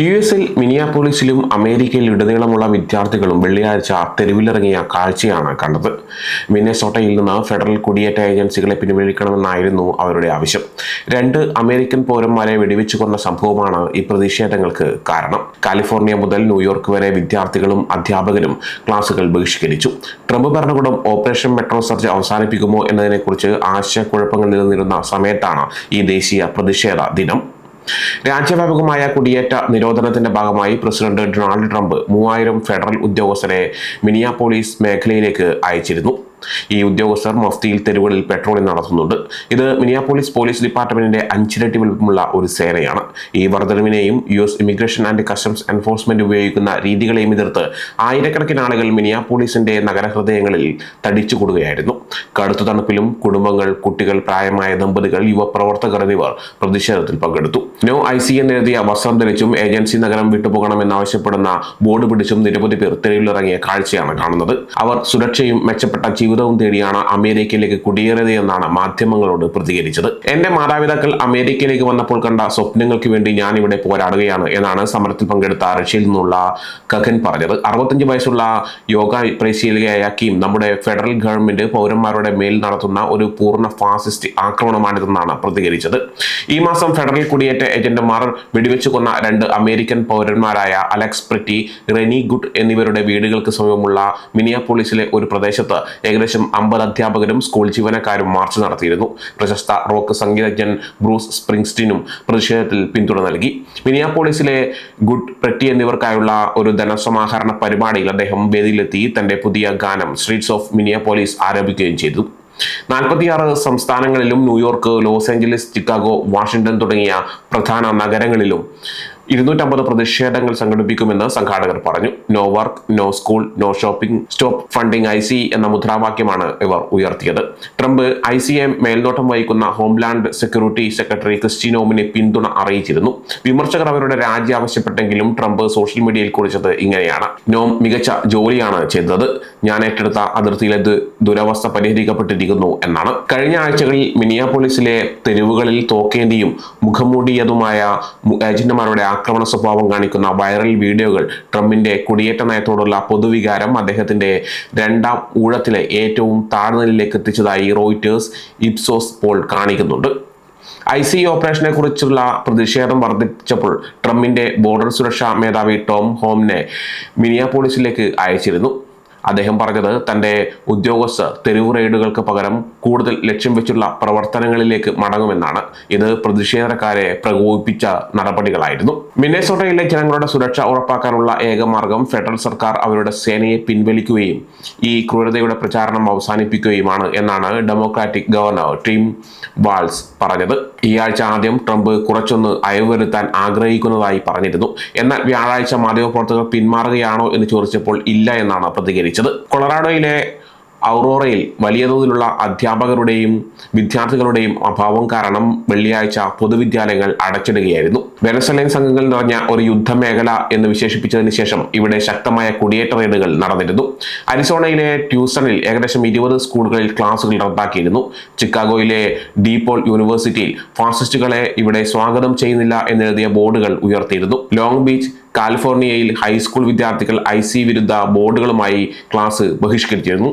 യുഎസിൽ മിനിയാപോളിസിലും അമേരിക്കയിലുടനീളമുള്ള വിദ്യാർത്ഥികളും വെള്ളിയാഴ്ച തെരുവിലിറങ്ങിയ കാഴ്ചയാണ് കണ്ടത്. മിന്നസോട്ടയിൽ നിന്ന് ഫെഡറൽ കുടിയേറ്റ ഏജൻസികളെ പിൻവലിക്കണമെന്നായിരുന്നു അവരുടെ ആവശ്യം. 2 അമേരിക്കൻ പൗരന്മാരെ വെടിവെച്ചു കൊന്ന സംഭവമാണ് ഈ പ്രതിഷേധങ്ങൾക്ക് കാരണം. കാലിഫോർണിയ മുതൽ ന്യൂയോർക്ക് വരെ വിദ്യാർത്ഥികളും അധ്യാപകരും ക്ലാസുകൾ ബഹിഷ്കരിച്ചു. ട്രംപ് ഭരണകൂടം ഓപ്പറേഷൻ മെട്രോ സർജ് അവസാനിപ്പിക്കുമോ എന്നതിനെക്കുറിച്ച് ആശയക്കുഴപ്പങ്ങൾ നിലനിന്നിരുന്ന സമയത്താണ് ഈ ദേശീയ പ്രതിഷേധ ദിനം. രാജ്യവ്യാപകമായ കുടിയേറ്റ നിരോധനത്തിന്റെ ഭാഗമായി പ്രസിഡന്റ് ഡൊണാൾഡ് ട്രംപ് 3000 ഫെഡറൽ ഉദ്യോഗസ്ഥരെ മിനിയാപോളിസ് മേഖലയിലേക്ക് അയച്ചിരുന്നു. ഈ ഉദ്യോഗസ്ഥർ മഫ്തിയിൽ തെരുവുകളിൽ പെട്രോളിംഗ് നടത്തുന്നുണ്ട്. ഇത് മിനിയാപോളിസ് പോലീസ് ഡിപ്പാർട്ട്മെന്റിന്റെ 5 ഇരട്ടി വലുപ്പമുള്ള ഒരു സേനയാണ്. ഈ വർധനവിനെയും US immigration and customs enforcement ഉപയോഗിക്കുന്ന രീതികളെയും എതിർത്ത് ആയിരക്കണക്കിന് ആളുകൾ മിനിയാപോളിസിന്റെ നഗരഹൃദയങ്ങളിൽ തടിച്ചുകൂടുകയായിരുന്നു. കടുത്ത തണുപ്പിലും കുടുംബങ്ങൾ, കുട്ടികൾ, പ്രായമായ ദമ്പതികൾ, യുവപ്രവർത്തകർ എന്നിവർ പ്രതിഷേധത്തിൽ പങ്കെടുത്തു. നോ IC എന്നെഴുതിയ വസ്ത്രം ധരിച്ചും ഏജൻസി നഗരം വിട്ടുപോകണമെന്നാവശ്യപ്പെടുന്ന ബോർഡ് പിടിച്ചും നിരവധി പേർ തെരുവിലിറങ്ങിയ കാഴ്ചയാണ് കാണുന്നത്. അവർ സുരക്ഷയും മെച്ചപ്പെട്ട ജീവിതവും തേടിയാണ് അമേരിക്കയിലേക്ക് കുടിയേറിയത് എന്നാണ് മാധ്യമങ്ങളോട് പ്രതികരിച്ചത്. എന്റെ മാതാപിതാക്കൾ അമേരിക്കയിലേക്ക് വന്നപ്പോൾ കണ്ട സ്വപ്നങ്ങൾക്ക് വേണ്ടി ഞാൻ ഇവിടെ പോരാടുകയാണ് എന്നാണ് സമരത്തിൽ പങ്കെടുത്ത റഷ്യയിൽ നിന്നുള്ള കഖൻ പറഞ്ഞത്. 65 വയസ്സുള്ള യോഗ പരിശീലകയായ കിം, നമ്മുടെ ഫെഡറൽ ഗവൺമെന്റ് പൗരന്മാരുടെ മേൽ നടത്തുന്ന ഒരു പൂർണ്ണ ഫാസിസ്റ്റ് ആക്രമണമാണിതെന്നാണ് പ്രതികരിച്ചത്. ഈ മാസം ഫെഡറൽ കുടിയേറ്റ ഏജന്റുമാർ വെടിവെച്ചു കൊന്ന 2 അമേരിക്കൻ പൗരന്മാരായ അലക്സ് പ്രിറ്റി, റെനി ഗുഡ് എന്നിവരുടെ വീടുകൾക്ക് സമീപമുള്ള മിനിയാപോളിസിലെ ഒരു പ്രദേശത്ത് ഏകദേശം 50 അധ്യാപകരും സ്കൂൾ ജീവനക്കാരും മാർച്ച് നടത്തിയിരുന്നു. പ്രശസ്ത റോക്ക് സംഗീതജ്ഞൻ ബ്രൂസ് സ്പ്രിംഗ്സ്റ്റീനും പ്രതിഷേധത്തിൽ പിന്തുണ നൽകി. മിനിയാപോളിസിലെ ഗുഡ്, പ്രെറ്റി എന്നിവർക്കായുള്ള ഒരു ധനസമാഹരണ പരിപാടിയിൽ അദ്ദേഹം വേദിയിലെത്തി തന്റെ പുതിയ ഗാനം സ്ട്രീറ്റ്സ് ഓഫ് മിനിയാപോളിസ് ആരംഭിക്കുകയും ചെയ്തു. 46 സംസ്ഥാനങ്ങളിലും New York, Los Angeles, Chicago, Washington തുടങ്ങിയ പ്രധാന നഗരങ്ങളിലും 250 പ്രതിഷേധങ്ങൾ സംഘടിപ്പിക്കുമെന്ന് സംഘാടകർ പറഞ്ഞു. No work, no school, no shopping, stop funding IC എന്ന മുദ്രാവാക്യമാണ് ഇവർ ഉയർത്തിയത്. ട്രംപ് ICയെ മേൽനോട്ടം വഹിക്കുന്ന ഹോംലാൻഡ് സെക്യൂരിറ്റി സെക്രട്ടറി ക്രിസ്റ്റി നോമിന് പിന്തുണ അറിയിച്ചിരുന്നു. വിമർശകർ അവരുടെ രാജി ആവശ്യപ്പെട്ടെങ്കിലും ട്രംപ് സോഷ്യൽ മീഡിയയിൽ കുറിച്ചത് ഇങ്ങനെയാണ്: നോം മികച്ച ജോലിയാണ് ചെയ്തത്. ഞാൻ ഏറ്റെടുത്ത അതിർത്തിയിലെ ദുരവസ്ഥ പരിഹരിക്കപ്പെട്ടിരിക്കുന്നു എന്നാണ്. കഴിഞ്ഞ ആഴ്ചകളിൽ മിനിയാപോളിസിലെ തെരുവുകളിൽ തോക്കേന്തിയും മുഖംമൂടിയതുമായ ഏജന്റുമാരുടെ ആക്രമണ സ്വഭാവം കാണിക്കുന്ന വൈറൽ വീഡിയോകൾ ട്രംപിന്റെ കുടിയേറ്റ നയത്തോടുള്ള പൊതുവികാരം അദ്ദേഹത്തിന്റെ 2ാം ഊഴത്തിലെ ഏറ്റവും താഴ്ന്ന നിലയിലേക്ക് എത്തിച്ചതായി റോയിറ്റേഴ്സ് ഇപ്സോസ് പോൾ കാണിക്കുന്നുണ്ട്. IC ഓപ്പറേഷനെ കുറിച്ചുള്ള പ്രതിഷേധം വർദ്ധിച്ചപ്പോൾ ട്രംപിന്റെ ബോർഡർ സുരക്ഷാ മേധാവി ടോം ഹോംനെ മിനിയാപോളിസിലേക്ക് അയച്ചിരുന്നു. അദ്ദേഹം പറഞ്ഞത് തന്റെ ഉദ്യോഗസ്ഥർ തെരുവ് റെയ്ഡുകൾക്ക് പകരം കൂടുതൽ ലക്ഷ്യം വെച്ചുള്ള പ്രവർത്തനങ്ങളിലേക്ക് മടങ്ങുമെന്നാണ്. ഇത് പ്രതിഷേധക്കാരെ പ്രകോപിപ്പിച്ച നടപടികളായിരുന്നു. മിന്നസോട്ടയിലെ ജനങ്ങളുടെ സുരക്ഷ ഉറപ്പാക്കാനുള്ള ഏക മാർഗം ഫെഡറൽ സർക്കാർ അവരുടെ സേനയെ പിൻവലിക്കുകയും ഈ ക്രൂരതയുടെ പ്രചാരണം അവസാനിപ്പിക്കുകയുമാണ് എന്നാണ് ഡെമോക്രാറ്റിക് ഗവർണർ ടിം വാൾസ് പറഞ്ഞത്. ഈ ആഴ്ച ആദ്യം ട്രംപ് കുറച്ചൊന്ന് അയവ് വരുത്താൻ ആഗ്രഹിക്കുന്നതായി പറഞ്ഞിരുന്നു. എന്നാൽ വ്യാഴാഴ്ച മാധ്യമപ്രവർത്തകർ പിന്മാറുകയാണോ എന്ന് ചോദിച്ചപ്പോൾ ഇല്ല എന്നാണ് പ്രതികരിച്ചത്. കൊളറാഡോയിലെ ഔറോറയിൽ വലിയ തോതിലുള്ള അധ്യാപകരുടെയും വിദ്യാർത്ഥികളുടെയും അഭാവം കാരണം വെള്ളിയാഴ്ച പൊതുവിദ്യാലയങ്ങൾ അടച്ചിടുകയായിരുന്നു. വെനസ്വലൻ സംഘങ്ങൾ നിറഞ്ഞ ഒരു യുദ്ധമേഖല എന്ന് വിശേഷിപ്പിച്ചതിന് ശേഷം ഇവിടെ ശക്തമായ കുടിയേറ്റ റെയ്ഡുകൾ നടന്നിരുന്നു. അരിസോണയിലെ ട്യൂസണിൽ ഏകദേശം 20 സ്കൂളുകളിൽ ക്ലാസുകൾ റദ്ദാക്കിയിരുന്നു. ചിക്കാഗോയിലെ ഡീപോൾ യൂണിവേഴ്സിറ്റിയിൽ ഫാസിസ്റ്റുകളെ ഇവിടെ സ്വാഗതം ചെയ്യുന്നില്ല എന്നെഴുതിയ ബോർഡുകൾ ഉയർത്തിയിരുന്നു. ലോങ് ബീച്ച്, കാലിഫോർണിയയിൽ ഹൈസ്കൂൾ വിദ്യാർത്ഥികൾ IC വിരുദ്ധ ബോർഡുകളുമായി ക്ലാസ് ബഹിഷ്കരിച്ചിരുന്നു.